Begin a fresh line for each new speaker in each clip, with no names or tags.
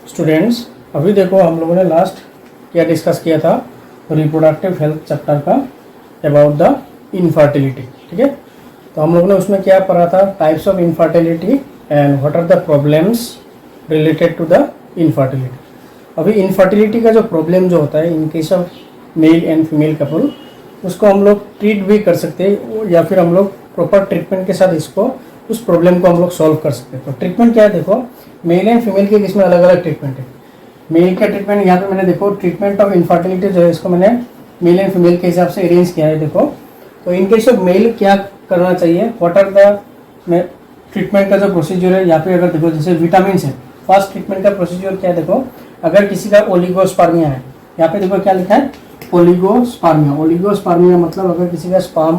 Students, अभी देखो हम लोगों ने लास्ट क्या डिस्कस किया था, रिप्रोडक्टिव हेल्थ चैप्टर का अबाउट द इनफर्टिलिटी। ठीक है, तो हम लोगों ने उसमें क्या पढ़ा था, types of infertility and what are the problems related to the infertility. अभी इनफर्टिलिटी का जो प्रॉब्लम जो होता है in case of male and female couple, उसको हम लोग ट्रीट भी कर सकते हैं या फिर हम लोग प्रॉपर ट्रीटमेंट के साथ इसको उस प्रॉब्लम को हम लोग सॉल्व कर सकते हैं। तो ट्रीटमेंट क्या है, देखो मेल एंड फीमेल के केस में अलग अलग ट्रीटमेंट है। मेल का ट्रीटमेंट यहाँ पे मैंने देखो ट्रीटमेंट ऑफ इनफर्टिलिटी जो है इसको मैंने मेल एंड फीमेल के हिसाब से अरेंज किया है। देखो तो इन केस ऑफ मेल क्या करना चाहिए, व्हाट आर द ट्रीटमेंट का जो प्रोसीजर है। यहाँ पे अगर देखो जैसे विटामिन है, फर्स्ट ट्रीटमेंट का प्रोसीजर क्या है, देखो अगर किसी का ओलिगोस्पर्मिया है, यहाँ पे देखो क्या लिखा है ओलिगोस्पर्मिया। ओलिगोस्पर्मिया मतलब अगर किसी का स्पर्म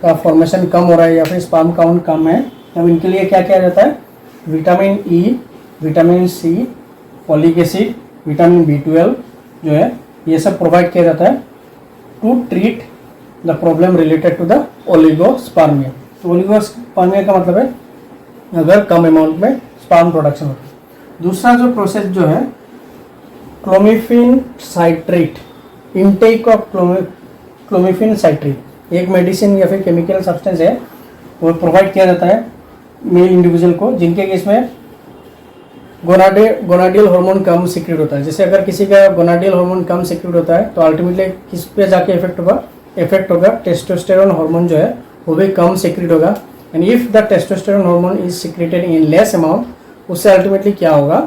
का फॉर्मेशन कम हो रहा है या फिर स्पर्म काउंट कम है, तब इनके लिए क्या किया जाता है, vitamin E, vitamin C, folic acid, vitamin B12 जो है ये सब प्रोवाइड किया जाता है to treat the problem related to the oligospermia. तो ओलिगोस्पर्मिया का मतलब है अगर कम अमाउंट में स्पर्म प्रोडक्शन होता है। दूसरा जो प्रोसेस जो है clomiphene citrate, intake of clomiphene citrate, एक मेडिसिन या फिर केमिकल सब्सटेंस है, वो प्रोवाइड किया जाता है मेल इंडिविजुअल को जिनके केस में गोनाडियल हार्मोन कम सिक्रेट होता है। जैसे अगर किसी का गोनाडियल हार्मोन कम सिक्रेट होता है तो अल्टीमेटली किस पे जाके इफेक्ट होगा टेस्टोस्टेरोन हार्मोन जो है वो भी कम सिक्रेट होगा। And if the testosterone hormone is secreted in less amount, उससे अल्टीमेटली क्या होगा,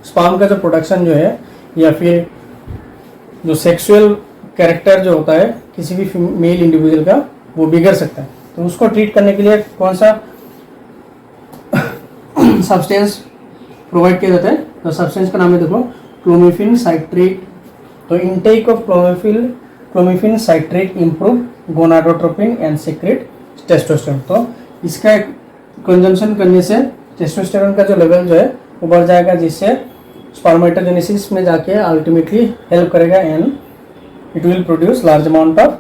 स्पर्म का जो प्रोडक्शन जो है या फिर जो सेक्सुअल कैरेक्टर जो होता है किसी भी मेल इंडिविजुअल का वो बिगड़ सकता है। तो उसको ट्रीट करने के लिए कौन सा सब्सटेंस प्रोवाइड किया जाता है, तो सब्सटेंस का नाम है देखो क्लोमिफेन साइट्रेट। तो intake of clomiphene citrate improve gonadotropin and secret testosterone. तो इसका कंजम्पशन करने से टेस्टोस्टेरोन का जो लेवल जो है वो बढ़ जाएगा, जिससे स्पर्मेटोजेनेसिस में जाके अल्टीमेटली हेल्प करेगा and it will produce large amount of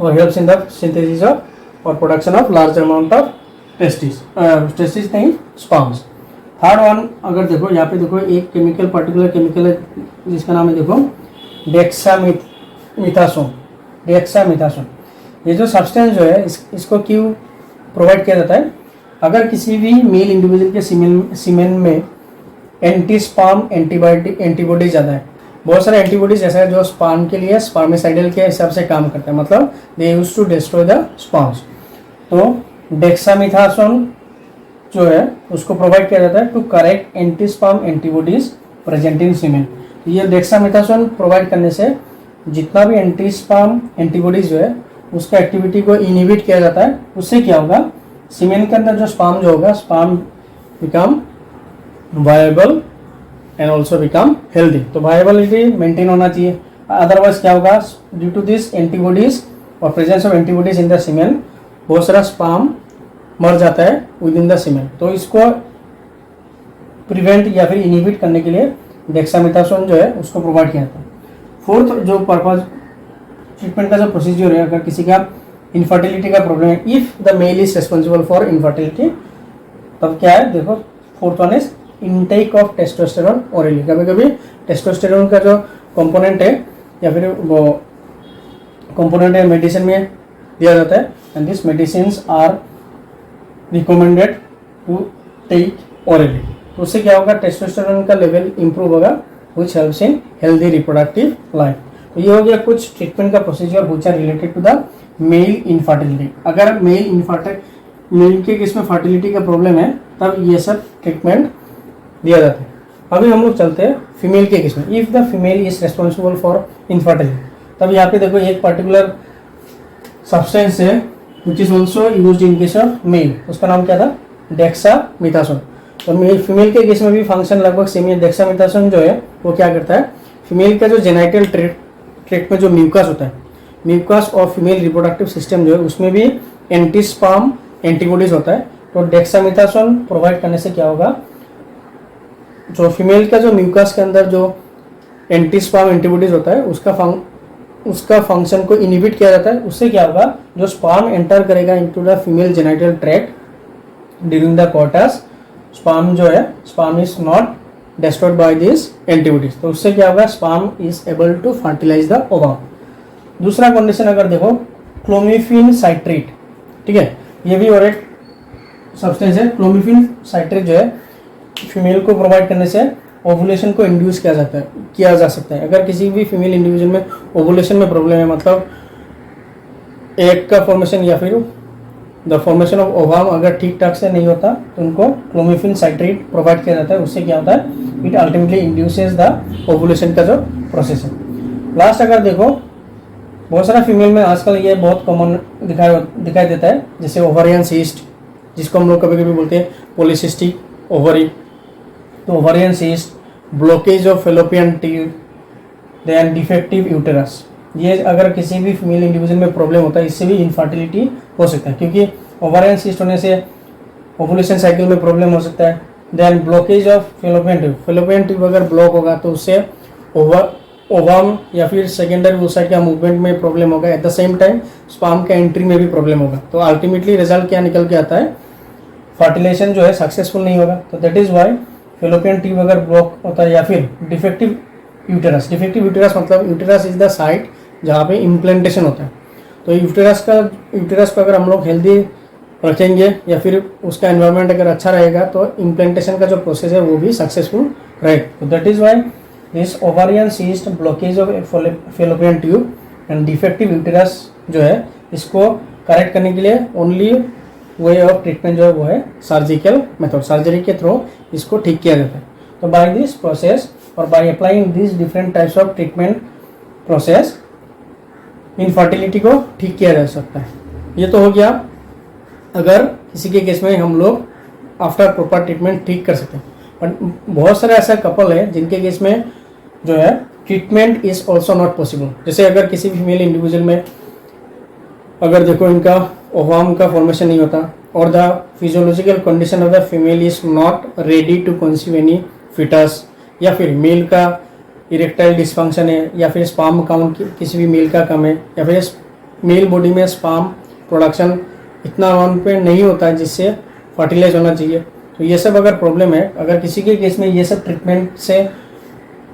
और helps in the synthesis of और production of large amount of testis नहीं स्पर्म्स। थर्ड वन अगर देखो यहाँ पे देखो एक पर्टिकुलर केमिकल है जिसका नाम है देखो डेक्सामिथासोन। ये जो सब्सटेंस जो है इसको क्यों प्रोवाइड किया जाता है, अगर किसी भी मेल इंडिविजुअल के सीमेन में एंटी स्पर्म एंटीबॉडी ज़्यादा है, बहुत सारे एंटीबॉडीज ऐसा है जो स्पर्म के लिए स्पर्मिसाइडल के हिसाब से काम करते हैं, मतलब they use to destroy the sperms. तो डेक्सामिथासोन जो है उसको प्रोवाइड किया जाता है to correct anti sperm antibodies present in semen. ये डेक्सामिथासोन प्रोवाइड करने से जितना भी एंटी स्पर्म एंटीबॉडीज जो है उसका एक्टिविटी को इनहिबिट किया जाता है। उससे क्या होगा, सीमेन के अंदर जो स्पर्म जो होगा, sperm become viable and also become healthy. तो वायबिलिटी मेंटेन होना चाहिए, अदरवाइज क्या होगा, ड्यू टू दिस एंटीबॉडीज और presence of antibodies in the semen बहुत सारा स्पर्म मर जाता है विद इन द सीमेन। तो इसको प्रिवेंट या फिर इनहिबिट करने के लिए डेक्सामिथासोन जो है उसको प्रोवाइड किया जाता है। फोर्थ जो पर्पज ट्रीटमेंट का जो प्रोसीजर है, अगर किसी का इनफर्टिलिटी का प्रॉब्लम है, if the male is responsible for infertility, तब क्या है देखो fourth one is intake of testosterone orally. कभी कभी टेस्टोस्टेरोन का जो कंपोनेंट है या फिर वो कंपोनेंट है मेडिसिन में दिया जाता है, and this medicines are recommended to take orally. तो उससे क्या होगा, टेस्टोस्टेरोन का लेवल इंप्रूव होगा which helps in healthy reproductive life. तो ये हो गया कुछ ट्रीटमेंट का procedure which are related to the male infertility. अगर मेल के केस में फर्टिलिटी का प्रॉब्लम है तब ये सब ट्रीटमेंट दिया जाता है। अभी हम लोग चलते हैं फीमेल के केस में। If the female is responsible for infertility, तब यहाँ पे देखो एक पर्टिकुलर सब्सटेंस है which is also use in case of mail, उसका नाम क्या था, डेक्सामिथासोन। और मेल फीमेल के केस में भी फंक्शन लगभग सेम है। डेक्सामिथासोन जो है वो क्या करता है, फीमेल का जो जेनाइटल ट्रैक्ट में जो म्यूकस होता है, म्यूकस और फीमेल रिप्रोडक्टिव सिस्टम जो है उसमें भी एंटी स्पर्म एंटीबॉडीज होता है। तो डेक्सामिथासोन प्रोवाइड करने से क्या होगा, जो फीमेल का जो म्यूकस के अंदर जो एंटी स्पर्म एंटीबॉडीज होता है उसका फंक्शन को इनहिबिट किया जाता है। उससे क्या होगा, जो स्पर्म एंटर करेगा into the female genital tract during the courts, sperm जो है sperm is not destroyed by these antibodies। तो उससे क्या होगा, sperm is able to fertilize the ovum। दूसरा कंडीशन अगर देखो क्लोमिफिन साइट्रेट, ठीक है, ये भी और एक सब्सटेंस है। क्लोमिफिन साइट्रेट जो है फीमेल को प्रोवाइड करने से ओवुलेशन को इंड्यूस किया जा सकता है। अगर किसी भी फीमेल इंडिविजुअल में ओवुलेशन में प्रॉब्लम है, मतलब एग का फॉर्मेशन या फिर द फॉर्मेशन ऑफ ओवम अगर ठीक ठाक से नहीं होता, तो उनको क्लोमिफिन साइट्रेट प्रोवाइड किया जाता है। उससे क्या होता है, it ultimately induces the ovulation का जो प्रोसेस है। लास्ट अगर देखो बहुत सारा फीमेल में आजकल ये बहुत कॉमन दिखाई देता है, जैसे ओवरियन सिस्ट, जिसको हम लोग कभी कभी बोलते हैं पॉलीसिस्टिक ओवरी। तो ovarian cyst, blockage of fallopian tube, then defective uterus, ये अगर किसी भी फीमेल इंडिविजुअल में प्रॉब्लम होता है, इससे भी इनफर्टिलिटी हो सकता है, क्योंकि ओवरियन सिस्ट होने से ओवुलेशन साइकिल में प्रॉब्लम हो सकता है। Then blockage of fallopian tube अगर ब्लॉक होगा तो उससे ओवम या फिर सेकेंडरी वूसाइड का मूवमेंट में प्रॉब्लम होगा। Eight the same time sperm का एंट्री में भी प्रॉब्लम होगा। तो अल्टीमेटली रिजल्ट क्या निकल के आता है, फर्टिलाइजेशन जो है सक्सेसफुल नहीं होगा। तो that is why fallopian tube अगर ब्लॉक होता है, या फिर डिफेक्टिव यूटेरस मतलब यूटेरस इज द साइट जहाँ पे इम्प्लांटेशन होता है। तो यूटेरस को अगर हम लोग हेल्दी रखेंगे या फिर उसका एनवायरनमेंट अगर अच्छा रहेगा, तो इम्प्लांटेशन का जो प्रोसेस है वो भी सक्सेसफुल रहेगा। तो that is why this ovarian cyst, blockage of fallopian tube and defective uterus जो है, इसको करेक्ट करने के लिए ओनली वे ऑफ ट्रीटमेंट जो है वो है सर्जिकल मेथड, सर्जरी के थ्रू इसको ठीक किया जाता है। तो बाय दिस प्रोसेस और by applying this different types of treatment process infertility को ठीक किया जा सकता है। ये तो हो गया अगर किसी के केस में हम लोग आफ्टर प्रॉपर ट्रीटमेंट ठीक कर सकते हैं। बट बहुत सारे ऐसा कपल है जिनके केस में जो है treatment is also not possible. जैसे अगर किसी फीमेल इंडिविजुअल में अगर देखो इनका ओवम का फॉर्मेशन नहीं होता, और the physiological condition of the female is not ready to conceive any foetus, या फिर मेल का इरेक्टाइल डिस्फंक्शन है, या फिर स्पर्म काउंट किसी भी मेल का कम है, या फिर मेल बॉडी में स्पर्म प्रोडक्शन इतना अमाउंट पे नहीं होता है जिससे फर्टिलाइज होना चाहिए। तो ये सब अगर प्रॉब्लम है, अगर किसी के केस में ये सब ट्रीटमेंट से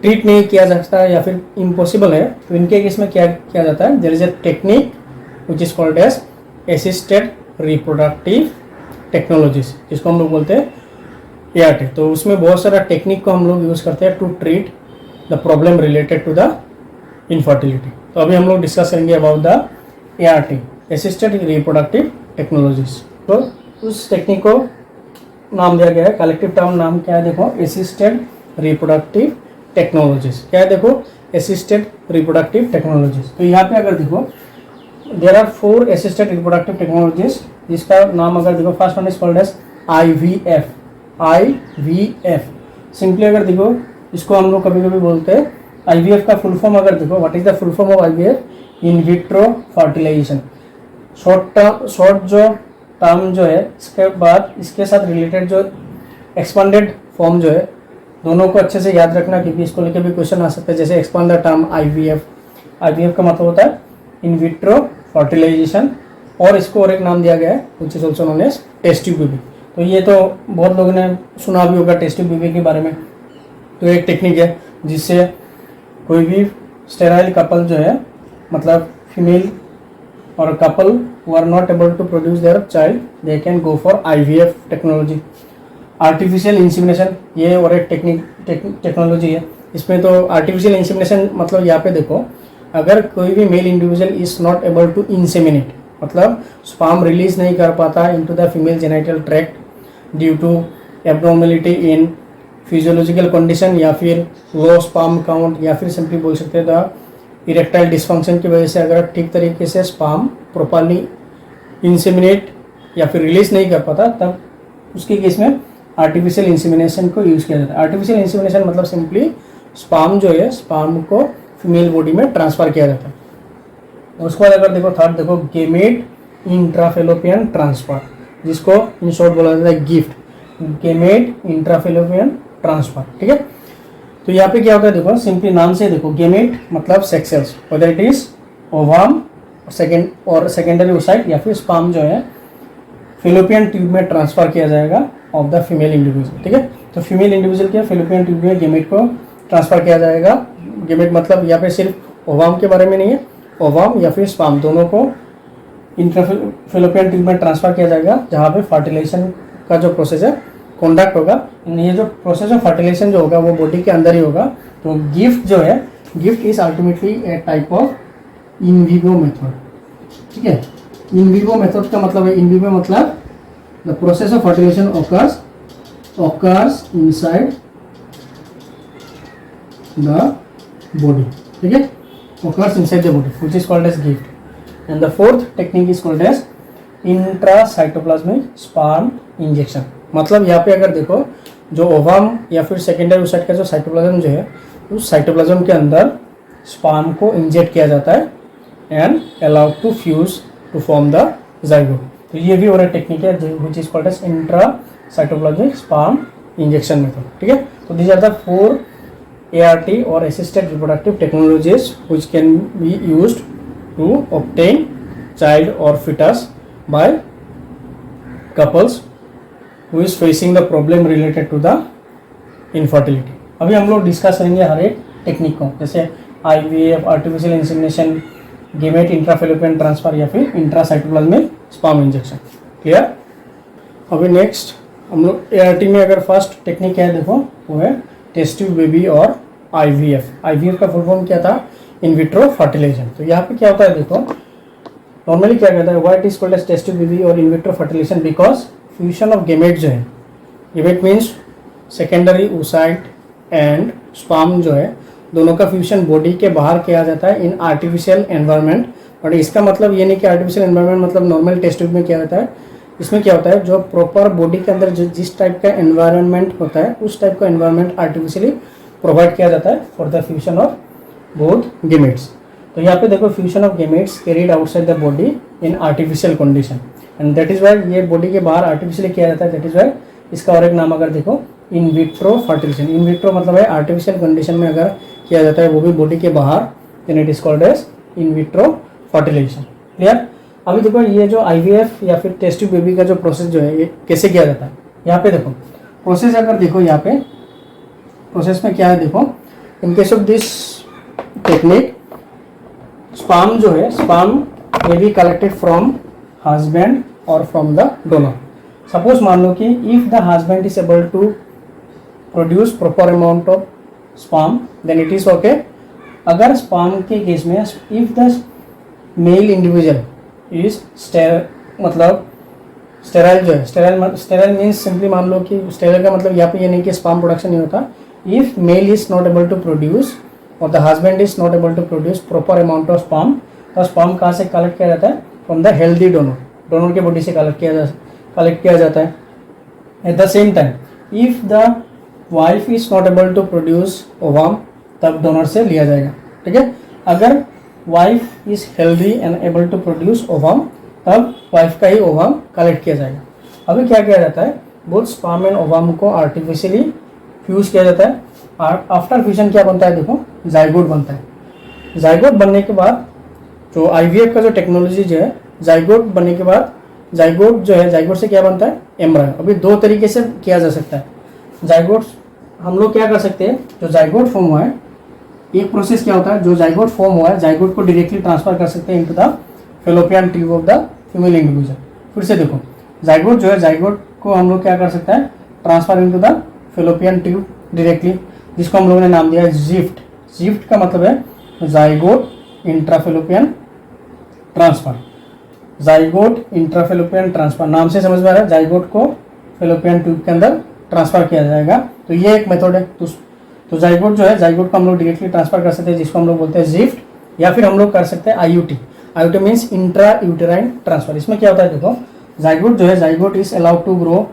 ट्रीट नहीं किया जा सकता या फिर इम्पॉसिबल है, तो इनके केस में क्या किया जाता है, there is a technique which is called as assisted reproductive technologies, जिसको हम लोग बोलते हैं ART। तो उसमें बहुत सारा टेक्निक को हम लोग यूज़ करते हैं to treat the problem related to the infertility. तो अभी हम लोग डिस्कस करेंगे about the ART, assisted reproductive technologies. तो उस टेक्निक को नाम दिया गया है, कलेक्टिव टर्म नाम क्या है देखो, असिस्टेड रिप्रोडक्टिव टेक्नोलॉजीज। क्या है देखो, असिस्टेड रिप्रोडक्टिव टेक्नोलॉजीज। तो यहाँ पे अगर देखो there are 4 assisted reproductive technologies, जिसका नाम अगर देखो first one is called as IVF। Simply अगर देखो इसको हम लोग कभी कभी बोलते हैं IVF का फुल फॉर्म अगर देखो, what is the full form of IVF, in vitro fertilisation. Short जो टर्म जो है, इसके बाद इसके साथ रिलेटेड जो एक्सपांडेड फॉर्म जो है, दोनों को अच्छे से याद रखना, क्योंकि इसको लेकर भी क्वेश्चन आ सकता है। जैसे एक्सपांड द टर्म IVF का मतलब होता है इन विट्रो फर्टिलाइजेशन, और इसको और एक नाम दिया गया है which is also known as test tube baby. तो ये तो बहुत लोगों ने सुना भी होगा टेस्ट ट्यूब बेबी के बारे में। तो एक टेक्निक है जिससे कोई भी स्टेराइल कपल जो है, मतलब फीमेल और couple who are not able to produce their child, they can go for IVF technology. Artificial insemination ये और एक टेक्नोलॉजी है। इसमें तो आर्टिफिशियल इंसिमिनेशन मतलब यहाँ पे देखो, अगर कोई भी male individual is not able to inseminate, मतलब स्पर्म रिलीज नहीं कर पाता into the female genital tract due to abnormality in physiological condition, या फिर लो स्पर्म काउंट, या फिर सिंपली बोल सकते हैं द इरेक्टाइल डिस्फंक्शन की वजह से अगर ठीक तरीके से स्पर्म प्रॉपरली इंसेमिनेट या फिर रिलीज नहीं कर पाता, तब उसके केस में आर्टिफिशियल इंसेमिनेशन को यूज़ किया जाता है। आर्टिफिशियल इंसेमिनेशन मतलब सिंपली स्पर्म जो है, स्पर्म को फीमेल बॉडी में ट्रांसफ़र किया जाता है। उसके बाद अगर देखो थर्ड देखो, गेमेट इंट्राफेलोपियन ट्रांसफर, जिसको इन शॉर्ट बोला जाता है गिफ्ट, गेमेट इंट्राफेलोपियन ट्रांसफर। ठीक है, तो यहाँ पे क्या होता है देखो, सिंपली नाम से देखो, गेमेट मतलब sex cells, whether it is ovum secondary oocyte या फिर स्पर्म जो है फेलोपियन ट्यूब में ट्रांसफर किया जाएगा ऑफ द फीमेल इंडिविजुअल। ठीक है, तो फीमेल इंडिविजुअल के फेलोपियन ट्यूब में गेमेट को ट्रांसफर किया जाएगा। गेमेट मतलब यहाँ पे सिर्फ ओवाम के बारे में नहीं है, ओवाम या फिर स्पर्म दोनों को इंट्राफेलोपियन ट्यूब में ट्रांसफर किया जाएगा, जहाँ पे फर्टिलाइजेशन का जो प्रोसेस है कंडक्ट होगा। ये जो प्रोसेस ऑफ फर्टिलाइजेशन जो होगा वो बॉडी के अंदर ही होगा। तो गिफ्ट जो है, GIFT is ultimately a type of in vivo method. ठीक है, इन विवो मेथड का मतलब है, इन विवो मतलब the process of fertilisation occurs inside the body. ठीक है, occurs inside the body which is called as gift. And the fourth technique is called as intracytoplasmic sperm injection. मतलब यहाँ पे अगर देखो जो ओवम या फिर सेकेंडरी ओसाइट का जो साइटोप्लाज्म जो है, उस साइटोप्लाज्म के अंदर स्पर्म को इंजेक्ट किया जाता है and allowed to fuse to form the zygote. तो ये भी और एक टेक्निक है which is called as intracytoplasmic sperm injection method. ठीक है, तो these are the 4 ART or assisted reproductive technologies which can be used to obtain child or fetus by couples who is facing the problem related to the infertility. अभी हम लोग discuss करेंगे हर एक technique को, जैसे IVF, artificial insemination, gamete intrafallopian transfer या फिर intracytoplasmic sperm injection. Clear? अभी नेक्स्ट हम लोग ART में अगर फर्स्ट टेक्निक क्या है देखो, वो है टेस्ट ट्यूब बेबी और IVF का फुल फॉर्म क्या था? In vitro fertilisation. तो यहाँ पे क्या होता है देखो, नॉर्मली क्या कहता है, what is called as test tube baby और in vitro fertilisation? Because fusion of gamete जो है, gamete means secondary oocyte and sperm जो है, दोनों का फ्यूजन बॉडी के बाहर किया जाता है इन आर्टिफिशियल एनवायरनमेंट। और इसका मतलब ये नहीं कि आर्टिफिशियल एनवायरनमेंट मतलब नॉर्मल टेस्ट ट्यूब में किया जाता है। इसमें क्या होता है, जो प्रॉपर बॉडी के अंदर जिस टाइप का एनवायरनमेंट होता है, उस टाइप का एनवायरनमेंट आर्टिफिशियली प्रोवाइड किया जाता है for the fusion of both gametes. तो यहाँ पे देखो fusion of gametes carried outside the body in artificial condition and that is why ये बॉडी के बाहर आर्टिफिशियली किया जाता है। दैट इज वाई इसका और एक नाम अगर देखो in vitro fertilisation. In vitro मतलब है आर्टिफिशियल कंडीशन में अगर किया जाता है, वो भी बॉडी के बाहर, then it is called as in vitro fertilisation. Clear? अभी देखो ये जो IVF या फिर टेस्ट ट्यूब बेबी का जो प्रोसेस जो है, ये कैसे किया जाता है। यहाँ पे देखो प्रोसेस अगर देखो, यहाँ पे प्रोसेस में क्या है देखो, in case of this technique sperm जो है, sperm may be collected from husband और फ्रॉम द डोनर। सपोज मान लो कि if the husband is able to produce proper amount of sperm then it is okay. अगर sperm के case में if the male individual is मतलब sterile जो है, स्टेराइल मीन्स सिंपली मान लो कि स्टेराइल का मतलब यहाँ पे ये नहीं कि स्पर्म प्रोडक्शन नहीं होता। If male is not able to produce और the husband is not able to produce proper amount of sperm, तो स्पर्म कहाँ से कलेक्ट किया जाता है? From the healthy donor, donor के बॉडी से कलेक्ट किया जाता है। At the same time if the wife is not able to produce ovum, तब डोनर से लिया जाएगा। ठीक है, अगर wife is healthy and able to produce ovum, तब वाइफ का ही ओवम कलेक्ट किया जाएगा। अभी क्या किया जाता है, बोथ स्पर्म एंड ओवम को आर्टिफिशियली फ्यूज किया जाता है। आफ्टर फ्यूजन क्या बनता है देखो, जाइगोट बनता है। जाइगोट बनने के बाद जो IVF का जो टेक्नोलॉजी जो है, जाइगोट बनने के बाद जाइगोट जो है, जाइगोट से क्या बनता है? एम्ब्रायो। अभी 2 तरीके से किया जा सकता है जाइगोट। हम लोग क्या कर सकते हैं, जो जाइगोट फॉर्म हुआ है, एक प्रोसेस क्या होता है, जो जाइगोट फॉर्म हुआ है, जाइगोट को डायरेक्टली ट्रांसफर कर सकते हैं into the fallopian tube of the female individual. फिर से देखो, जाइगोट जो है, जाइगोट को हम लोग क्या कर सकते हैं, transfer into the fallopian tube directly, जिसको हम लोगों ने नाम दिया है जिफ्ट। जिफ्ट का मतलब है zygote intrafallopian transfer. Zygote intrafallopian transfer नाम से समझ में आ रहा है, जाइगोट को फेलोपियन ट्यूब के अंदर ट्रांसफर किया जाएगा। तो ये एक मेथड है। तो जाइगोट जो है, जाइगोट को हम लोग डायरेक्टली ट्रांसफर कर सकते हैं, जिसको हम लोग बोलते हैं जिफ्ट, या फिर हम लोग कर सकते हैं IUT। IUT means intra uterine transfer. इसमें क्या होता है देखो, जाइगोट जो है, zygote is allowed to grow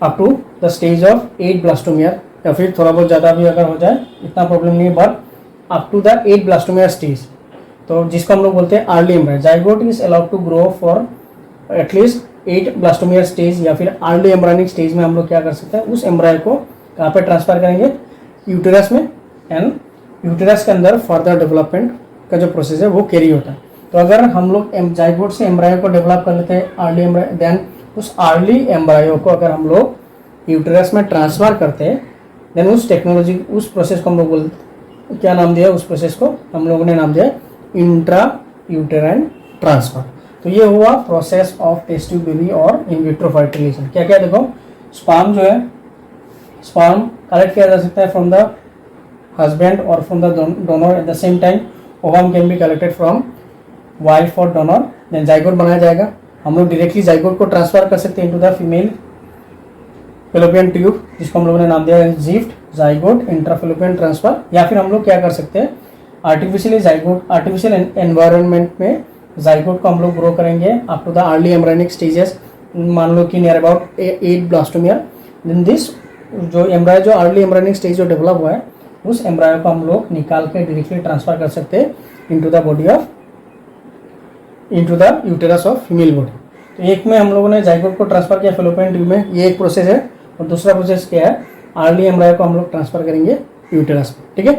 up to the stage of 8 blastomere, या फिर थोड़ा बहुत ज़्यादा भी अगर हो जाए इतना प्रॉब्लम नहीं है, but up to the 8 blastomere stage, तो जिसको हम लोग बोलते हैं early embryo. Zygote is allowed to grow for at least 8 blastomere stage या फिर अर्ली एम्ब्रायोनिक स्टेज में हम लोग क्या कर सकते हैं, उस एम्ब्रायो को कहाँ पे ट्रांसफर करेंगे, यूटेरस में, एंड यूटेरस के अंदर फर्दर डेवलपमेंट का जो प्रोसेस है वो कैरी होता है। तो अगर हम लोग जाइगोट से एम्ब्रायो को डेवलप कर लेते हैं अर्ली एम्ब्रायो, देन उस अर्ली एम्ब्रायो को अगर हम लोग यूटेरस में ट्रांसफर करते हैं, देन उस टेक्नोलॉजी, उस प्रोसेस को हम लोग क्या नाम दिया, उस प्रोसेस को हम लोगों ने नाम दिया इंट्रा यूटेराइन ट्रांसफर। तो ये हुआ process of test tube baby और इन विट्रो फर्टिलाइजेशन। क्या क्या देखो, स्पर्म जो है, स्पर्म कलेक्ट किया जा सकता है फ्रॉम द हस्बैंड और from the donor. Eight the same time ovum can be collected from wife और डोनर। देन जाइगोट बनाया जाएगा, हम लोग डायरेक्टली जाइगोट को ट्रांसफर कर सकते हैं into the female fallopian tube, जिसको हम लोगों ने नाम दिया है जिफ्ट जाइगोट इंट्राफेलोपियन ट्रांसफर। या फिर हम लोग क्या कर सकते हैं, आर्टिफिशियली जाइगोट, आर्टिफिशियल एनवायरनमेंट में जाइगोट को हम लोग ग्रो करेंगे up to the early embryonic stages, मान लो कि near about 8 blastomere. Then this जो एम्ब्रायो, जो अर्ली एम्ब्रायनिक स्टेज जो डेवलप हुआ है, उस एम्ब्रायो को हम लोग निकाल के डायरेक्टली ट्रांसफर कर सकते हैं into the body of, into the uterus of female body. तो एक में हम लोगों ने जाइगोट को ट्रांसफर किया फेलोपियन ट्यूब में, ये एक प्रोसेस है। और दूसरा प्रोसेस क्या है, अर्ली एम्ब्रायो को हम लोग ट्रांसफर करेंगे यूटेरस में, ठीक है।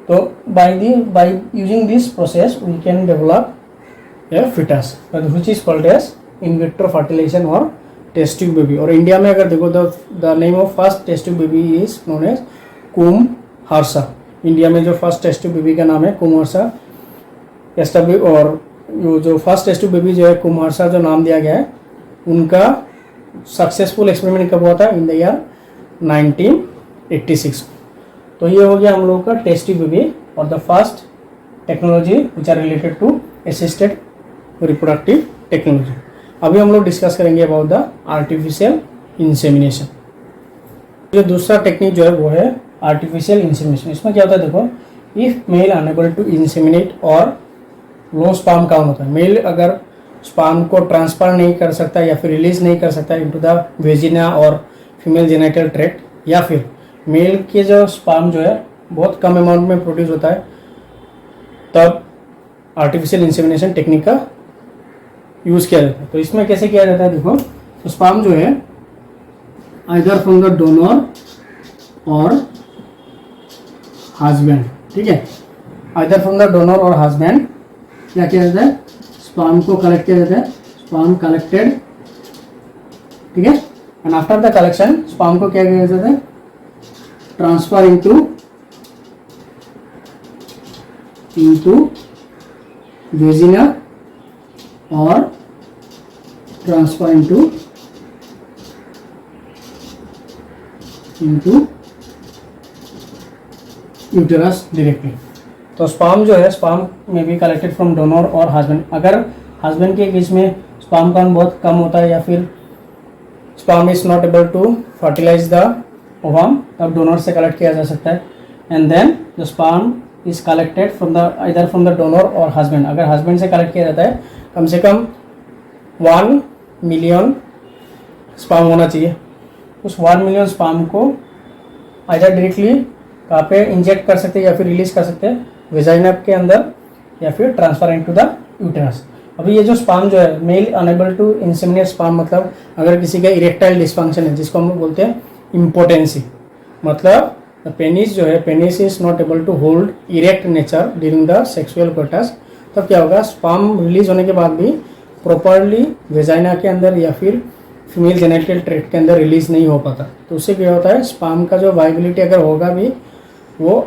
तो by using this process we can develop a foetus which is called as in vitro fertilisation और टेस्ट ट्यूब बेबी। और इंडिया में अगर देखो the name of first test tube baby is known as कुम्हारसा। इंडिया में जो first test tube baby का नाम है कुम्हारसा एस्टैब्लिश, और जो फर्स्ट टेस्ट ट्यूब बेबी जो है कुम्हारसा जो नाम दिया गया है, उनका सक्सेसफुल एक्सपेरिमेंट कब हुआ था, इन द ईयर 1986। तो ये हो गया हम लोगों का टेस्ट ट्यूब बेबी और the first technology which are related to assisted reproductive technology. अभी हम लोग डिस्कस करेंगे अबाउट द आर्टिफिशियल इंसेमिनेशन। जो दूसरा टेक्निक जो है वो है आर्टिफिशियल इंसेमिनेशन। इसमें क्या होता है, देखो, if male unable to inseminate और लो स्पर्म काउंट होता है, मेल अगर स्पर्म को ट्रांसफर नहीं कर सकता या फिर रिलीज नहीं कर सकता इनटू द वेजिना और फीमेल जेनिटल ट्रैक्ट, या फिर मेल के जो स्पर्म जो है बहुत कम अमाउंट में प्रोड्यूस होता है, तब आर्टिफिशियल इंसेमिनेशन टेक्निक का यूज किया जाता है। तो इसमें कैसे किया जाता है, देखो, तो स्पर्म जो है आइदर फ्रॉम द डोनर और हस्बैंड, ठीक है, आइदर फ्रॉम द डोनर और हस्बैंड क्या किया जाता है, स्पर्म को कलेक्ट किया जाता है, स्पर्म कलेक्टेड, ठीक है। And after the collection sperm को क्या किया जाता है, ट्रांसफर इनटू वेजिना और ट्रांसफर इनटू यूटेरस डायरेक्टली। तो स्पर्म जो है, स्पर्म में भी कलेक्टेड फ्रॉम डोनर और हस्बैंड। अगर हस्बैंड के केस में स्पर्म काउंट बहुत कम होता है या फिर sperm is not able to fertilise the ovum, तब डोनर से कलेक्ट किया जा सकता है। And then the sperm is collected from the either from the donor और हस्बैंड। अगर हस्बैंड से कलेक्ट किया जाता है, कम से कम 1 मिलियन स्पर्म होना चाहिए। उस 1 मिलियन स्पर्म को आइदर डायरेक्टली कहाँ पे इंजेक्ट कर सकते हैं या फिर रिलीज कर सकते हैं, वेजाइना के अंदर, या फिर ट्रांसफर इनटू द यूटेरस। अभी ये जो स्पर्म जो है, male unable to inseminate sperm, मतलब अगर किसी का इरेक्टाइल डिस्फंक्शन है, जिसको हम लोग बोलते हैं इम्पोटेंसी, मतलब पेनिस जो है, penis is not able to hold erect nature during the sexual course, तब क्या होगा, स्पर्म रिलीज होने के बाद भी प्रॉपरली वेजाइना के अंदर या फिर फीमेल जेनिटल ट्रैक्ट के अंदर रिलीज नहीं हो पाता। तो उससे क्या होता है, स्पर्म का जो वाइबिलिटी अगर होगा भी, वो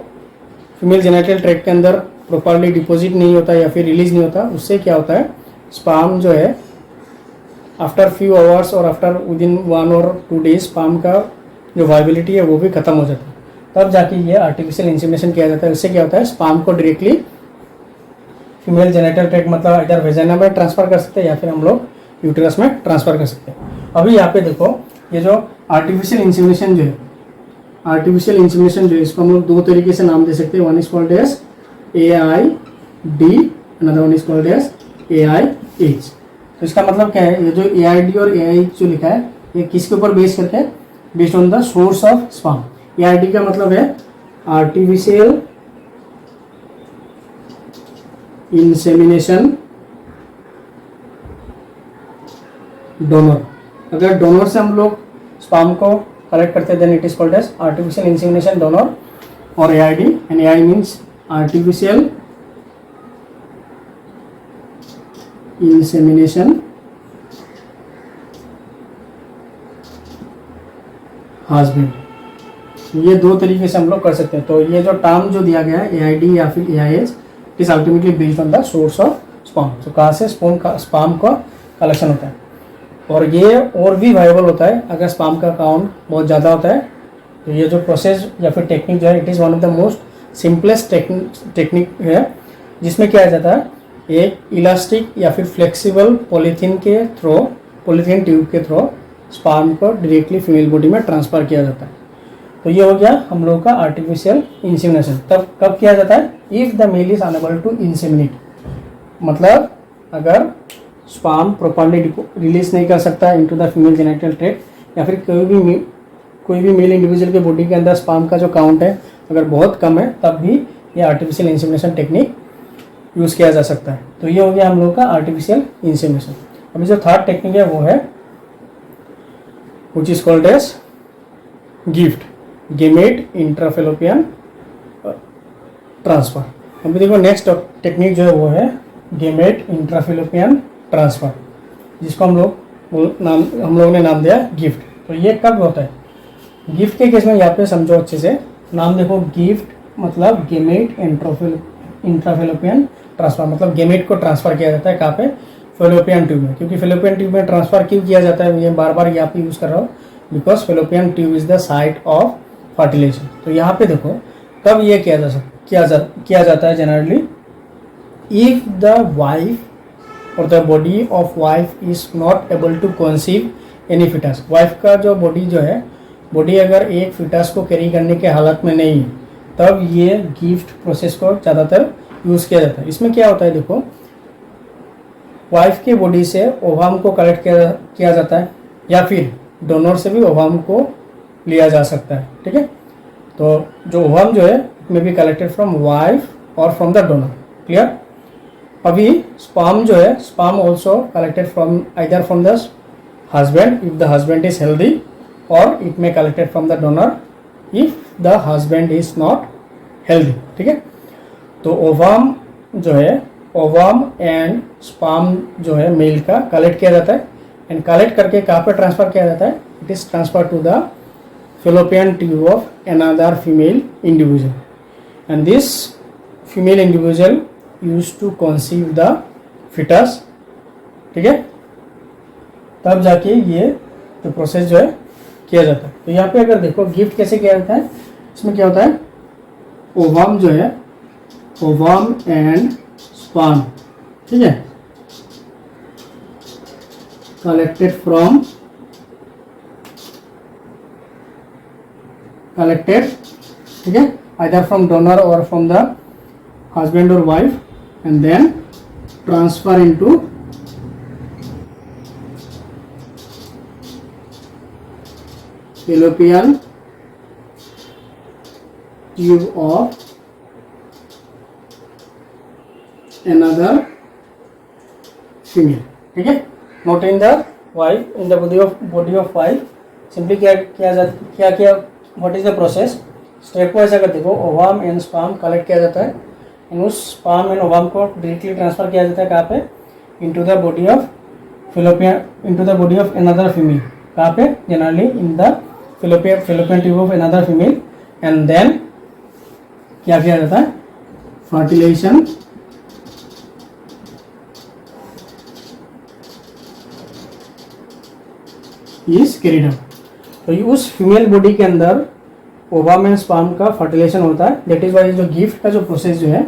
फीमेल जेनिटल ट्रैक्ट के अंदर प्रॉपरली डिपॉजिट नहीं होता या फिर रिलीज नहीं होता। उससे क्या होता है, स्पर्म जो है आफ्टर फ्यू आवर्स और आफ्टर विदिन 1 और 2 डेज स्पर्म का जो वाइबिलिटी है वो भी खत्म हो जाता है। तब जाके ये आर्टिफिशियल इंसेमिनेशन किया जाता है। उससे क्या होता है, स्पर्म को डायरेक्टली फीमेल जेनिटल ट्रैक्ट, मतलब इधर वेजाइना में ट्रांसफर कर सकते हैं या फिर हम लोग यूटेरस में ट्रांसफर कर सकते हैं। अभी यहाँ पे देखो, ये जो आर्टिफिशियल इंसेमिनेशन जो है, आर्टिफिशियल इंसेमिनेशन जो है, इसको हम लोग 2 तरीके से नाम दे सकते हैं। One is called as AID, another one is called as AIH। तो इसका मतलब क्या है, ये जो AID और AIH जो लिखा है, ये किसके ऊपर बेस करके है, based on the source of sperm. AID का मतलब है आर्टिफिशियल इंसेमिनेशन डोनर। अगर डोनर से हम लोग स्पर्म को कलेक्ट करते हैं, then it is called as artificial insemination donor और AID, and AI means artificial insemination husband. ये दो तरीके से हम लोग कर सकते हैं। तो ये जो टर्म जो दिया गया है AID या फिर AIS is ultimately based on the source of sperm. तो कहाँ से स्पर्म का कलेक्शन होता है, और ये और भी वायबल होता है अगर स्पर्म का काउंट बहुत ज़्यादा होता है। तो ये जो प्रोसेस या फिर टेक्निक जो है it is one of the most simplest technique है, जिसमें क्या जाता है एक इलास्टिक या फिर फ्लेक्सिबल पॉलीथीन ट्यूब के थ्रू स्पर्म को डायरेक्टली फीमेल बॉडी में ट्रांसफ़र किया जाता है। तो ये हो गया हम लोगों का आर्टिफिशियल इंसेमिनेशन। तब कब किया जाता है, if the male is unable to inseminate, मतलब अगर स्पर्म प्रॉपर्ली रिलीज नहीं कर सकता into the female genital tract, या फिर कोई भी मेल इंडिविजुअल के बॉडी के अंदर स्पर्म का जो काउंट है अगर बहुत कम है, तब भी ये आर्टिफिशियल इंसेमिनेशन टेक्निक यूज़ किया जा सकता है। तो ये हो गया हम लोगों का आर्टिफिशियल इंसेमिनेशन। अभी जो थर्ड टेक्निक है वो है which is called as GIFT gamete intrafallopian transfer. अभी देखो नेक्स्ट टेक्निक जो है वो है गेमेट इंट्राफेलोपियन ट्रांसफर, जिसको हम लोगों ने नाम दिया गिफ्ट। तो ये कब होता है, गिफ्ट के केस में यहाँ पे समझो अच्छे से, नाम देखो गिफ्ट मतलब गेमेट इंट्राफेलोपियन ट्रांसफर, मतलब गेमेट को ट्रांसफर किया जाता है कहाँ पे, फेलोपियन ट्यूब में। क्योंकि फेलोपियन ट्यूब में ट्रांसफर क्यों किया जाता है, मैं बार बार यहाँ पे यूज़ कर रहा हूँ, because fallopian tube is the site of fertilisation. तो यहाँ पे देखो कब ये किया जाता है जनरली, इफ द वाइफ और the body of wife is not able to conceive any foetus. Wife का जो बॉडी अगर एक फिटस को कैरी करने के हालत में नहीं है, तब ये गिफ्ट प्रोसेस को ज़्यादातर यूज़ किया जाता है। इसमें क्या होता है देखो, वाइफ के बॉडी से ओवम को कलेक्ट किया जाता है, या फिर डोनर से भी ओवम को लिया जा सकता है, ठीक है। तो जो ओवम जो है इट में बी कलेक्टेड फ्रॉम वाइफ और फ्रॉम द डोनर, क्लियर। अभी स्पर्म जो है, sperm also collected from either from the husband if the husband is healthy, और इट में collected from the donor if the husband is not healthy, ठीक है। तो ovum जो है, ओवम एंड स्पर्म जो है मेल का कलेक्ट किया जाता है, एंड कलेक्ट करके कहाँ पे ट्रांसफर किया जाता है, it is transfer to the fallopian tube of another female individual, and this female individual use to conceive the foetus, ठीक है। तब जाके ये जो प्रोसेस जो है किया जाता है। तो यहाँ पे अगर देखो गिफ्ट कैसे किया जाता है, इसमें क्या होता है, ओवम जो है, ओवम एंड स्पर्म, ठीक है, कलेक्टेड, ठीक है, आइदर फ्रॉम डोनर और फ्रॉम द हस्बैंड और wife, and then transfer into fallopian tube of another female, ठीक है, not in the wife, in the body of wife. Simply क्या what is the process, step wise अगर देखो, ovum and sperm collect किया जाता है, and उस sperm and ovum को डायरेक्टली ट्रांसफर किया जाता है कहाँ पे, into the body of fallopian, into the body of another female, कहाँ पे, generally in the fallopian tube of another female, and then क्या किया जाता है, फर्टिलाइजेशन इज कैरिड आउट। तो उस फीमेल बॉडी के अंदर ओवम एंड स्पर्म का फर्टिलाइजेशन होता है। दैट इज वाई जो गिफ्ट का जो प्रोसेस जो है,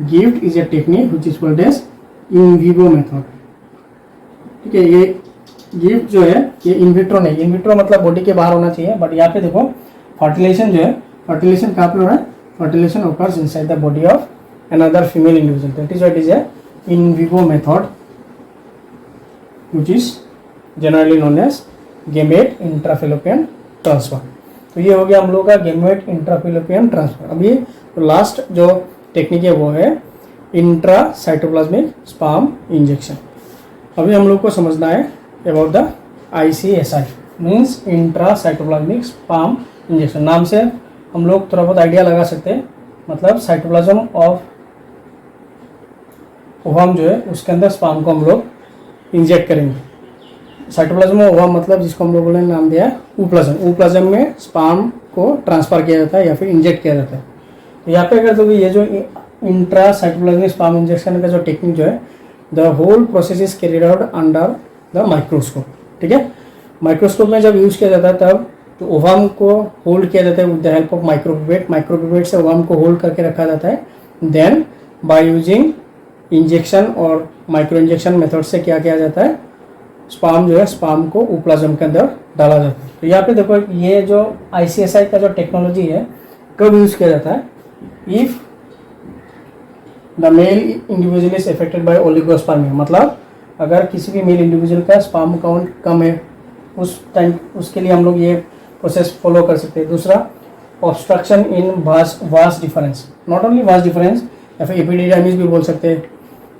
GIFT is a technique which is called as in vivo method, ठीक है। ये गिफ्ट जो है ये इन विट्रो नहीं, इन विट्रो मतलब बॉडी के बाहर होना चाहिए, बट यहाँ पे देखो फर्टिलाइजेशन जो है, फर्टिलाइजेशन कहाँ पे हो रहा है, fertilisation occurs inside the body of another female individual. That is why it is a in vivo method, which is generally known as gamete intrafallopian transfer. तो ये हो गया हम लोग का गेमेट इंट्राफिलोपियन ट्रांसफर। अभी लास्ट जो टेक्निक है वो है इंट्रासाइटोप्लाज्मिक स्पर्म इंजेक्शन। अभी हम लोग को समझना है about the ICSI, means intracytoplasmic sperm injection. नाम से हम लोग थोड़ा बहुत आइडिया लगा सकते हैं, मतलब साइटोप्लाज्म ऑफ ओवम जो है उसके अंदर स्पर्म को हम लोग इंजेक्ट करेंगे। साइटोप्लाज्म में ओवम मतलब जिसको हम लोगों ने नाम दिया है ऊप्लाज्म। ऊप्लाज्म में स्पर्म को ट्रांसफर किया जाता है या फिर इंजेक्ट किया जाता है। तो यहाँ पे अगर देखो ये जो इंट्रा साइटोप्लाज्मिक स्पर्म इंजेक्शन का जो टेक्निक जो है, the whole process is carried out under the microscope. ठीक है, माइक्रोस्कोप में जब यूज किया जाता है तब तो ओवम को होल्ड किया जाता है with the help of micropipette. Micropipette से ओवम को होल्ड करके रखा जाता है। देन बाय यूजिंग इंजेक्शन और माइक्रो इंजेक्शन मेथड से क्या किया जाता है, स्पर्म जो है स्पर्म को ऊप्लाज्म के अंदर डाला जाता है। तो यहाँ पे देखो ये जो ICSI का जो टेक्नोलॉजी है कब यूज किया जाता है, if the male individual is affected by oligospermia, मतलब अगर किसी भी मेल इंडिविजुअल का स्पर्म काउंट कम है उस टाइम, उसके लिए हम लोग ये प्रोसेस फॉलो कर सकते हैं। दूसरा, obstruction in vas difference, not only vas deferens या फिर एपिडिडाइमिस भी बोल सकते हैं।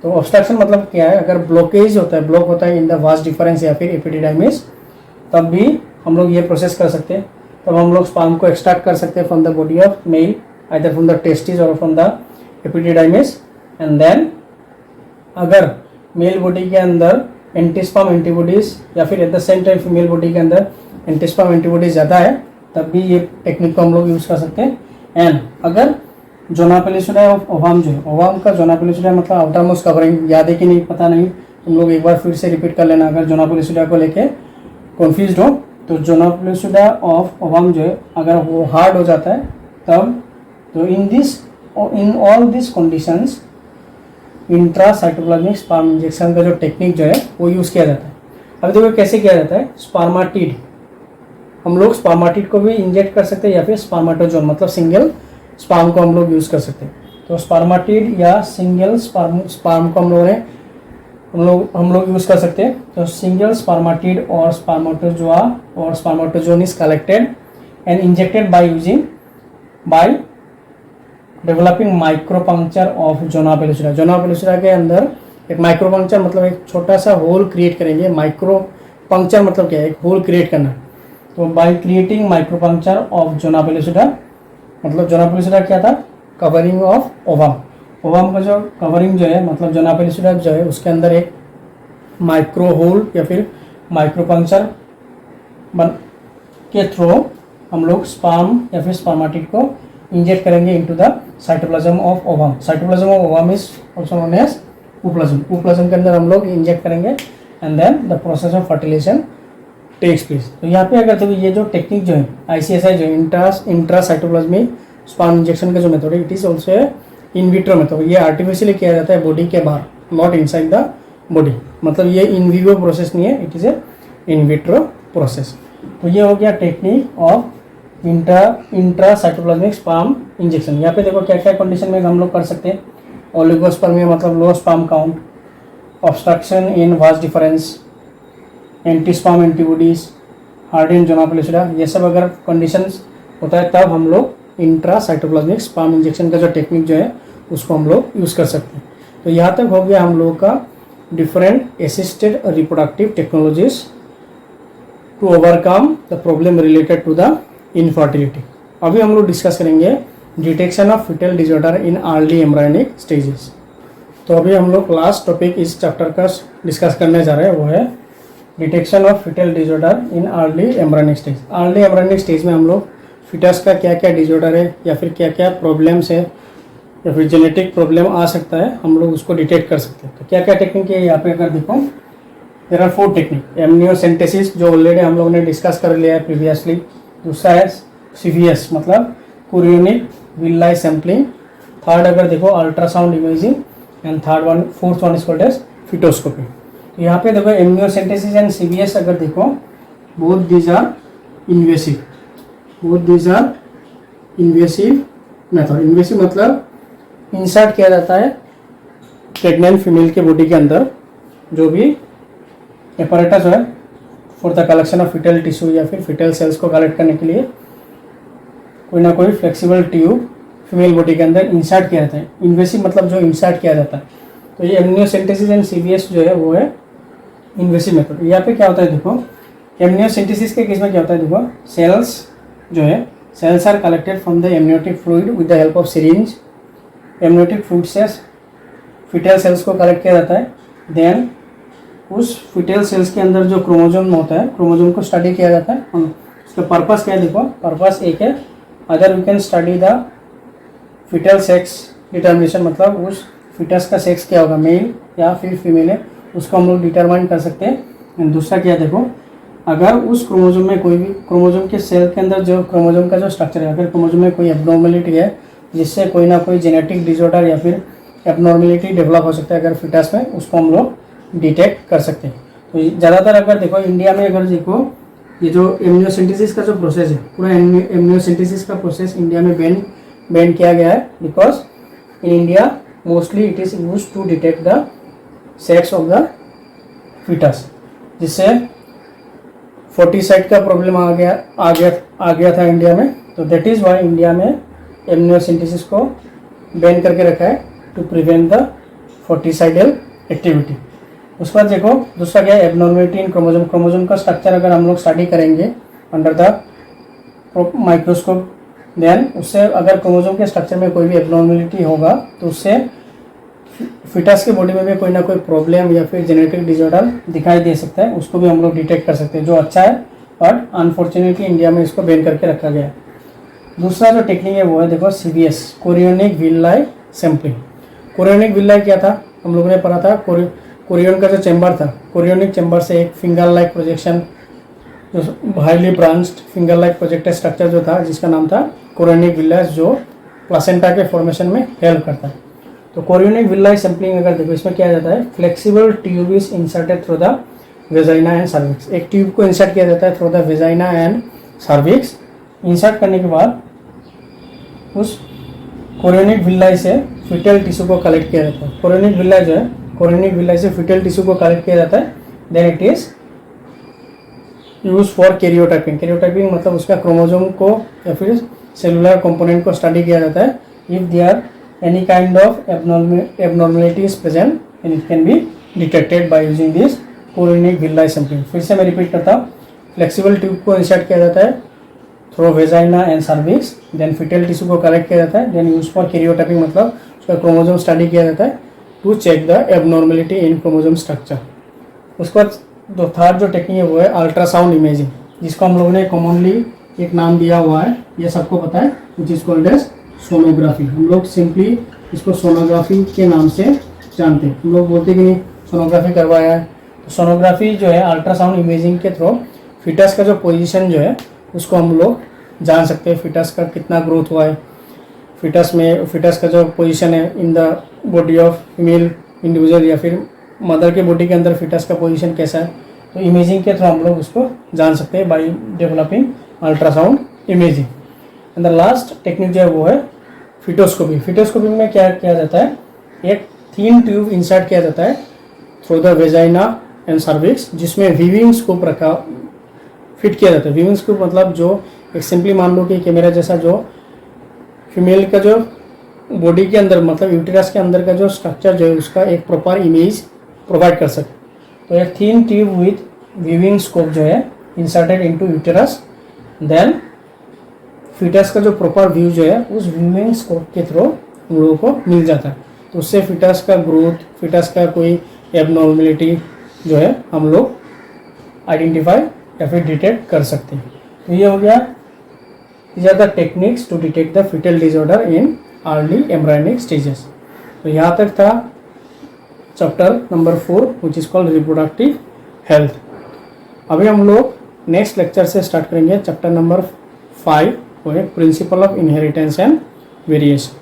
तो ऑब्स्ट्रक्शन मतलब क्या है, अगर ब्लॉकेज होता है, ब्लॉक होता है इन द वास डिफरेंस या फिर एपिडिडाइमिस, तब भी हम लोग ये प्रोसेस कर सकते हैं। तब हम लोग स्पर्म को एक्सट्रैक्ट कर सकते हैं from the body of male, either from the testis और from the epididymis. And then अगर मेल बॉडी के अंदर एंटीस्पर्म एंटीबॉडीज या फिर at the same time female body के अंदर एंटीस्पर्म एंटीबॉडीज ज़्यादा है, तब भी ये टेक्निक को हम लोग यूज़ कर सकते हैं। एंड अगर जोना पेलिसुडा ऑफ ओवम जो है, ओवम का जोना पेलिसुडा मतलब आउटर मोस्ट कवरिंग, याद है कि नहीं पता नहीं, तुम लोग एक बार फिर से रिपीट कर लेना अगर जोना पेलिसुडा को लेके कन्फ्यूज हो। तो जोना पेलिसुडा ऑफ ओवम जो है अगर वो हार्ड हो जाता है तब तो in all this conditions intra cytoplasmic sperm injection का जो टेक्निक जो है वो यूज़ किया जाता है। अब देखो कैसे किया जाता है, स्पर्माटिड, हम लोग स्पर्माटिड को भी इंजेक्ट कर सकते हैं या फिर स्पर्माटोजोन मतलब सिंगल स्पर्म को हम लोग यूज़ कर सकते हैं। तो स्पर्माटिड या सिंगल स्पर्म को हम लोग यूज़ कर सकते हैं। तो सिंगल स्पर्माटिड और स्पर्माटोजोआ और spermatozoon is collected and injected by developing micropuncture of zona pellucida. Zona pellucida के अंदर एक माइक्रोपंक्चर मतलब एक छोटा सा होल क्रिएट करेंगे। माइक्रोपंक्चर मतलब क्या है, एक होल क्रिएट करना। तो by creating micropuncture of zona pellucida, मतलब जोना पेलिसुडा क्या था, कवरिंग ऑफ ओवम। ओवम का जो कवरिंग जो है मतलब जोना पेलिसुडा जो है उसके अंदर एक माइक्रो होल या फिर माइक्रोपंक्चर के थ्रू हम लोग स्पर्म या फिर स्पर्माटिड को इंजेक्ट करेंगे into the cytoplasm of ovum. Cytoplasm of ovum is also known as ooplasm. Ooplasm के अंदर हम लोग इंजेक्ट करेंगे and then the process of fertilization takes place. तो यहाँ पे अगर तो ये जो टेक्निक जो है ICSI जो इंट्रा साइटोप्लाज्मिक स्पर्म इंजेक्शन का जो मेथड है, it is also in vitro method. ये आर्टिफिशियली किया जाता है बॉडी के बाहर, नॉट इनसाइड द बॉडी, मतलब ये इन विवो प्रोसेस नहीं है, it is a in vitro process. तो ये हो गया technique of intra cytoplasmic sperm injection. यहाँ पे देखो क्या क्या कंडीशन में हम लोग कर सकते हैं, ओलिगोस्पर्मिया मतलब low sperm count, obstruction in vas deferens, antisperm antibodies, hardened zona pellucida, ये सब अगर कंडीशंस होता है तब हम लोग इंट्रा साइटोप्लाज्मिक स्पर्म इंजेक्शन का जो टेक्निक जो है उसको हम लोग यूज़ कर सकते हैं। तो यहाँ तक हो गया हम लोगों का different assisted reproductive technologies to overcome the problem related to the infertility. अभी हम लोग डिस्कस करेंगे detection of fetal disorder in early embryonic stages. तो अभी हम लोग लास्ट टॉपिक इस चैप्टर का डिस्कस करने जा रहे हैं, वो है detection of fetal disorder in early embryonic stage. Early embryonic stage में हम लोग फिटस का क्या क्या डिसऑर्डर है या फिर क्या क्या प्रॉब्लम्स है या फिर जेनेटिक प्रॉब्लम आ सकता है, हम लोग उसको डिटेक्ट कर सकते हैं। तो क्या क्या टेक्निक है यहाँ पे अगर देखो, देयर आर 4 टेक्निक। एमनियोसेंटेसिस जो ऑलरेडी हम लोगों ने डिस्कस कर लिया है प्रीवियसली। दूसरा है CVS मतलब कोरियोनिक विल्लाई सैम्पलिंग। थर्ड अगर देखो ultrasound imaging and fourth one is called as fetoscopy. तो यहाँ पे देखो एमनियोसेंटेसिस एंड CVS अगर देखो, both these are invasive, method. Invasive मतलब इंसर्ट किया जाता है प्रेग्नेंट फीमेल के बॉडी के अंदर जो भी एपरेटस है for the collection of fetal tissue या फिर फिटल सेल्स को कलेक्ट करने के लिए कोई ना कोई फ्लेक्सिबल ट्यूब फीमेल बॉडी के अंदर इंसर्ट किया जाता है। इन्वेसिव मतलब जो इंसर्ट किया जाता है। तो ये एमनियोसेंटेसिस एंड CVS जो है वो है इन्वेसिव मेथड। यहाँ पे क्या होता है देखो, एमनियोसेंटेसिस के केस में क्या होता है देखो, सेल्स जो है cells are collected from the amniotic fluid with the help of syringe. Amniotic fluid से फिटल सेल्स को कलेक्ट किया जाता है। देन उस फिटल सेल्स के अंदर जो क्रोमोजोम होता है, क्रोमोजोम को स्टडी किया जाता है। उसका पर्पस क्या है, देखो पर्पस एक है, अगर we can study the fetal sex determination, मतलब उस फिटस का सेक्स क्या होगा, मेल या फिर फीमेल है, उसको हम लोग डिटरमाइन कर सकते हैं। एंड दूसरा क्या है, देखो अगर उस क्रोमोजोम में कोई भी, क्रोमोजोम के सेल के अंदर जो क्रोमोजोम का जो स्ट्रक्चर है, अगर क्रोमोजोम में कोई एब्नॉर्मेलिटी है जिससे कोई ना कोई जेनेटिक डिसऑर्डर या फिर एब्नॉर्मेलिटी डेवलप हो सकता है अगर फिटस में, उसको हम लोग डिटेक्ट कर सकते हैं। तो ज़्यादातर अगर देखो इंडिया में, अगर देखो ये जो एमनियोसिंथेसिस का जो प्रोसेस है, पूरा एमनियोसिंथेसिस का प्रोसेस इंडिया में बैन किया गया है, because in India mostly it is use to detect the sex of the fetus, जिससे फोर्टिसाइड का प्रॉब्लम आ गया था इंडिया में। तो दैट इज़ वाई इंडिया में एमनियोसिंथेसिस को बैन करके रखा है टू प्रिवेंट द फोर्टिसाइडल एक्टिविटी। उसके बाद देखो दूसरा क्या है, एबनॉर्मेलिटी इन क्रोमोजोम। क्रोमोजोम का स्ट्रक्चर अगर हम लोग स्टडी करेंगे अंडर द माइक्रोस्कोप, देन उससे अगर क्रोमोजोम के स्ट्रक्चर में कोई भी एबनॉर्मेलिटी होगा तो उससे फिटस के बॉडी में भी कोई ना कोई प्रॉब्लम या फिर जेनेटिक डिसऑर्डर दिखाई दे सकता है, उसको भी हम लोग डिटेक्ट कर सकते हैं, जो अच्छा है। बट अनफॉर्चुनेटली इंडिया में इसको बैन करके रखा गया है। दूसरा जो टेक्निक है वो है देखो CVS, chorionic villi sampling. Chorionic villi क्या था, हम लोगों ने पढ़ा था, कोरियन का जो चैम्बर था, कोरियोनिक चैम्बर से एक फिंगर लाइक प्रोजेक्शन, जो highly branched finger like projected structure जो था, जिसका नाम था कोरियोनिक विलाई, जो प्लासेंटा के फॉर्मेशन में हेल्प करता है। तो कोरियोनिक विलाई सैंपलिंग अगर देखो, इसमें क्या जाता है, flexible tube is inserted through the vagina and cervix. एक ट्यूब को इंसर्ट किया जाता है through the vagina and cervix. Insert करने के बाद उस कोरियोनिक विलाई से फिटल टिश्यू को कलेक्ट किया जाता है। कोरियोनिक विलाई जो है, कोरियोनिक विलाई से फिटल टिश्यू को कलेक्ट किया जाता है, then it is use for karyotyping. Karyotyping मतलब उसका क्रोमोजोम को या फिर सेलुलर कंपोनेंट को स्टडी किया जाता है। If they are any kind of abnormality is present and it can be detected by using this chorionic villi sampling. फिर से मैं रिपीट करता हूँ, फ्लेक्सिबल ट्यूब को इंसर्ट किया जाता है through vagina and cervix, then fetal tissue को कलेक्ट किया जाता है, देन यूज फॉर कैरियोटाइपिंग मतलब उसका क्रोमोजोम स्टडी किया जाता है to check the abnormality in chromosome structure. उसके बाद जो थर्ड जो टेक्निक है वो है अल्ट्रासाउंड इमेजिंग, जिसको हम लोगों ने कॉमनली एक नाम दिया हुआ है, ये सबको पता है, which is called as sonography. हम लोग सिंपली इसको सोनोग्राफी के नाम से जानते हैं। हम लोग बोलते कि नहीं सोनोग्राफी करवाया है। तो सोनोग्राफी जो है अल्ट्रासाउंड इमेजिंग के थ्रू फिटस का जो पोजीशन जो है उसको हम लोग जान सकते हैं, फिटस का कितना ग्रोथ हुआ है, फिटस में फिटस का जो पोजीशन है इन the body of female individual या फिर मदर के बॉडी के अंदर फिटस का पोजीशन कैसा है। तो इमेजिंग के थ्रू हम लोग उसको जान सकते हैं by developing ultrasound imaging. And the last technique जो है वो है फिटोस्कोपी। फिटोस्कोपी में क्या किया जाता है, एक थिन ट्यूब इंसर्ट किया जाता है through the vagina and cervix, जिसमें वीविंग स्कोप रखा फिट किया जाता है। वीविंग स्कोप मतलब जो एक सिंपली मान लो कि कैमरा जैसा जो फीमेल का जो बॉडी के अंदर मतलब यूटेरस के अंदर का जो स्ट्रक्चर जो है उसका एक प्रॉपर इमेज प्रोवाइड कर सके। तो एक thin tube with viewing scope जो है inserted into uterus, then fetus का जो प्रॉपर व्यू जो है उस व्यूइंग स्कोप के थ्रू हम लोगों को मिल जाता है। तो उससे फिटस का ग्रोथ, फिटस का कोई एबनॉर्मेलिटी जो है हम लोग आइडेंटिफाई या फिर डिटेक्ट कर सकते हैं। तो ये हो गया, these are the techniques to detect the fetal disorder in early embryonic stages। तो यहाँ तक था chapter number 4 which is called reproductive health। अभी हम लोग नेक्स्ट लेक्चर से स्टार्ट करेंगे चैप्टर नंबर 5, वो है principle of inheritance and variation.